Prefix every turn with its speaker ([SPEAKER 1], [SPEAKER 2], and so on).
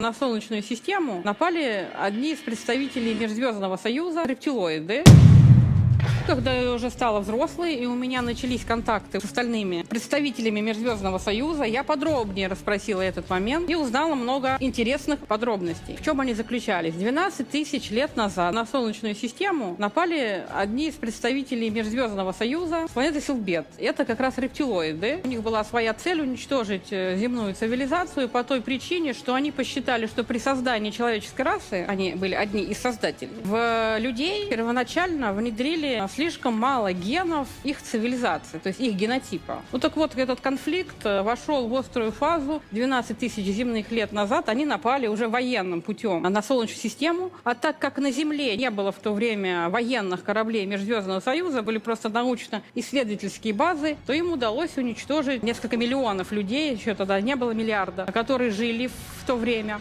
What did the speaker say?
[SPEAKER 1] На Солнечную систему напали одни из представителей Межзвездного Союза, рептилоиды. Когда я уже стала взрослой, и у меня начались контакты с остальными представителями Межзвездного Союза, я подробнее расспросила этот момент и узнала много интересных подробностей. В чем они заключались? 12 тысяч лет назад на Солнечную систему напали одни из представителей Межзвездного Союза с планеты Силбет. Это как раз рептилоиды. У них была своя цель вничтожить земную цивилизацию по той причине, что они посчитали, что при создании человеческой расы, они были одни из создателей, в людей первоначально внедрили слишком мало генов их цивилизации, то есть их генотипа. Ну так вот, этот конфликт вошел в острую фазу. 12 тысяч земных лет назад они напали уже военным путем на Солнечную систему. А так как на Земле не было в то время военных кораблей Межзвездного Союза, были просто научно-исследовательские базы, то им удалось уничтожить несколько миллионов людей, еще тогда не было миллиарда, которые жили в то время.